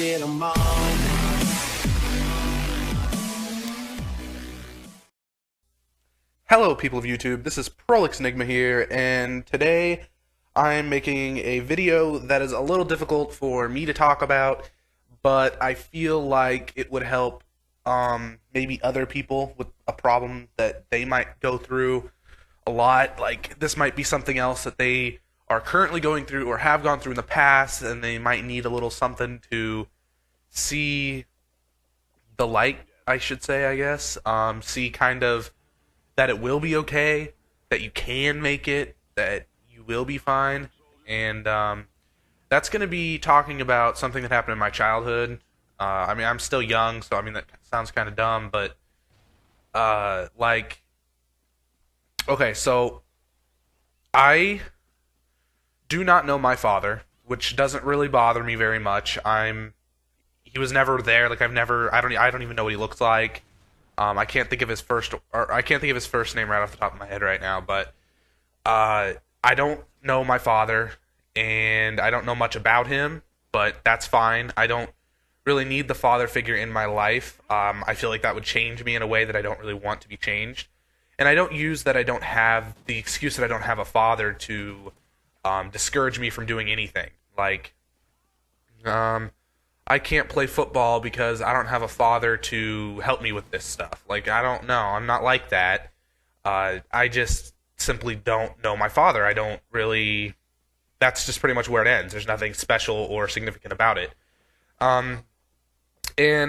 get 'em on. Hello people of YouTube, this is Prolix Enigma here, and today I'm making a video that is a little difficult for me to talk about, but I feel like it would help maybe other people with a problem that they might go through a lot. Like, this might be something else that they are currently going through or have gone through in the past, and they might need a little something to see the light, I should say, I guess. See kind of that it will be okay, that you can make it, that you will be fine, and that's going to be talking about something that happened in my childhood. I mean, I'm still young, so I mean, that sounds kind of dumb, but okay, so I do not know my father, which doesn't really bother me very much. He was never there. Like, I don't even know what he looks like. I can't think of his first name right off the top of my head right now, but I don't know my father, and I don't know much about him, but that's fine. I don't really need the father figure in my life. I feel like that would change me in a way that I don't really want to be changed, and I don't use that I don't have the excuse that I don't have a father to discourage me from doing anything. Like, I can't play football because I don't have a father to help me with this stuff. Like, I don't know. I'm not like that. I just simply don't know my father. I don't really... That's just pretty much where it ends. There's nothing special or significant about it. And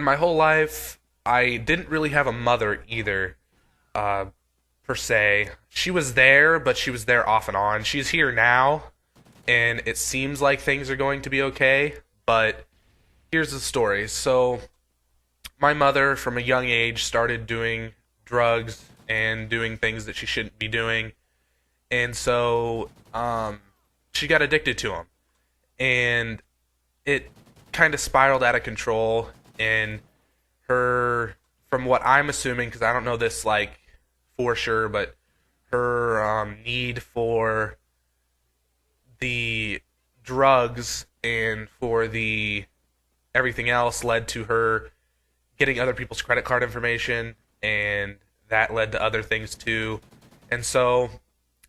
my whole life, I didn't really have a mother either, per se. She was there, but she was there off and on. She's here now, and it seems like things are going to be okay, but... Here's the story. So, my mother, from a young age, started doing drugs and doing things that she shouldn't be doing, and so she got addicted to them, and it kind of spiraled out of control. And her, from what I'm assuming, because I don't know this like for sure, but her need for the drugs and for the everything else led to her getting other people's credit card information, and that led to other things too. And so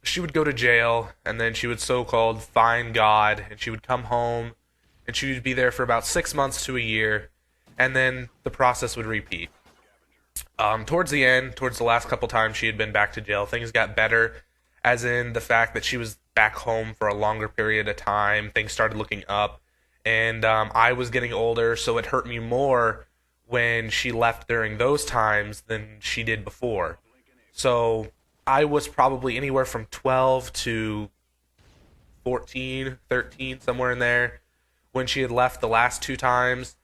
she would go to jail, and then she would so-called find God, and she would come home, and she would be there for about 6 months to a year, and then the process would repeat. Towards the end, towards the last couple times she had been back to jail, things got better, as in the fact that she was back home for a longer period of time. Things started looking up. And I was getting older, so it hurt me more when she left during those times than she did before. So I was probably anywhere from 12 to 14, 13, somewhere in there, when she had left the last two times.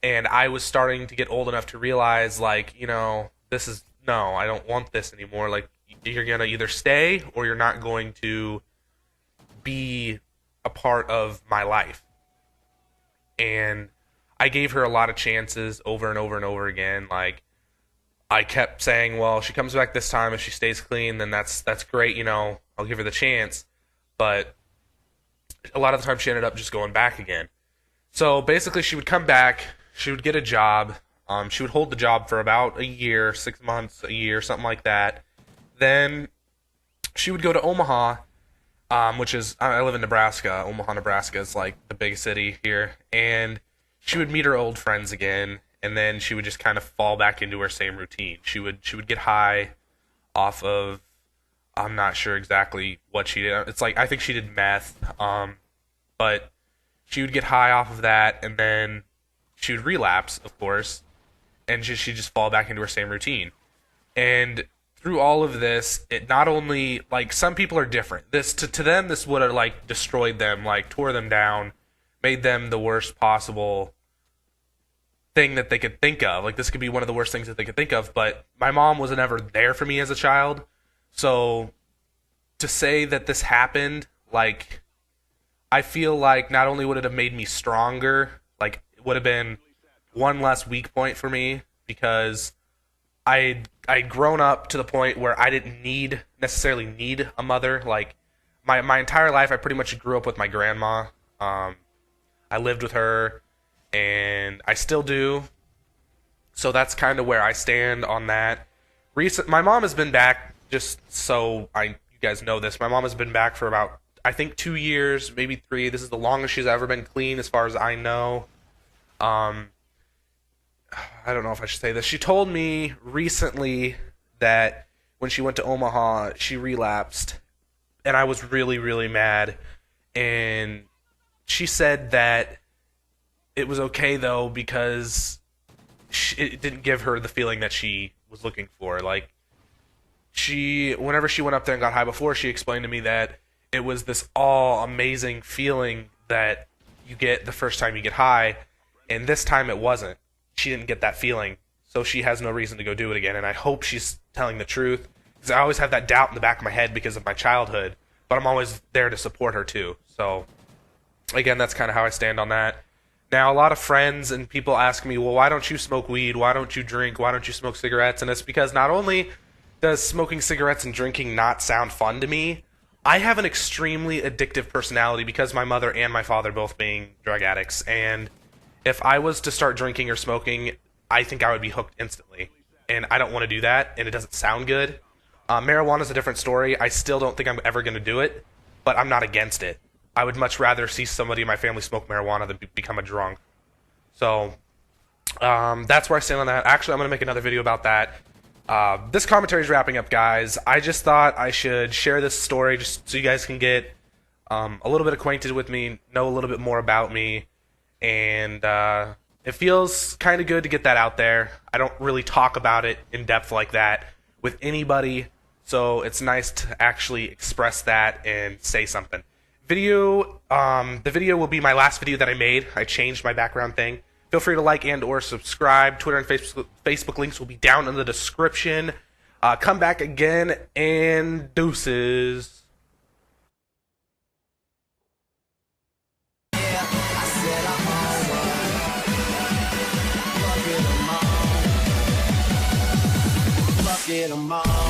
And I was starting to get old enough to realize, like, you know, no, I don't want this anymore. Like, you're going to either stay or you're not going to be a part of my life. And I gave her a lot of chances over and over and over again. Like, I kept saying, well, she comes back this time, if she stays clean, then that's great, you know, I'll give her the chance. But a lot of the time she ended up just going back again. So basically she would come back, she would get a job, she would hold the job for about a year, 6 months, a year, something like that. Then she would go to Omaha, which is, I live in Nebraska. Omaha, Nebraska is like the big city here, and she would meet her old friends again, and then she would just kind of fall back into her same routine. She would get high off of, I'm not sure exactly what she did. It's like, I think she did meth, but she would get high off of that, and then she would relapse, of course, and she'd just fall back into her same routine. And through all of this, it not only, like, some people are different. This to them, this would have, like, destroyed them, like, tore them down, made them the worst possible thing that they could think of. Like, this could be one of the worst things that they could think of, but my mom was never there for me as a child. So to say that this happened, like, I feel like not only would it have made me stronger, like, it would have been one less weak point for me, because I'd grown up to the point where I didn't necessarily need a mother. Like, my entire life, I pretty much grew up with my grandma. I lived with her, and I still do. So that's kind of where I stand on that. My mom has been back, just so you guys know this. My mom has been back for about, I think, 2 years, maybe 3. This is the longest she's ever been clean, as far as I know. Um, I don't know if I should say this. She told me recently that when she went to Omaha, she relapsed, and I was really, really mad. And she said that it was okay though because it didn't give her the feeling that she was looking for. Like, whenever she went up there and got high before, she explained to me that it was this all amazing feeling that you get the first time you get high, and this time it wasn't. She didn't get that feeling, so she has no reason to go do it again. And I hope she's telling the truth, because I always have that doubt in the back of my head because of my childhood, but I'm always there to support her too. So again, that's kind of how I stand on that. Now, a lot of friends and people ask me, well, why don't you smoke weed? Why don't you drink? Why don't you smoke cigarettes? And it's because not only does smoking cigarettes and drinking not sound fun to me, I have an extremely addictive personality because my mother and my father both being drug addicts. And if I was to start drinking or smoking, I think I would be hooked instantly. And I don't want to do that, and it doesn't sound good. Marijuana is a different story. I still don't think I'm ever going to do it, but I'm not against it. I would much rather see somebody in my family smoke marijuana than become a drunk. So that's where I stand on that. Actually, I'm going to make another video about that. This commentary is wrapping up, guys. I just thought I should share this story just so you guys can get a little bit acquainted with me, know a little bit more about me, and it feels kind of good to get that out there. I don't really talk about it in depth like that with anybody, so it's nice to actually express that and say something. The video will be my last video that I made. I changed my background thing. Feel free to like and or subscribe. Twitter and Facebook links will be down in the description. Come back again, and deuces. Get 'em all.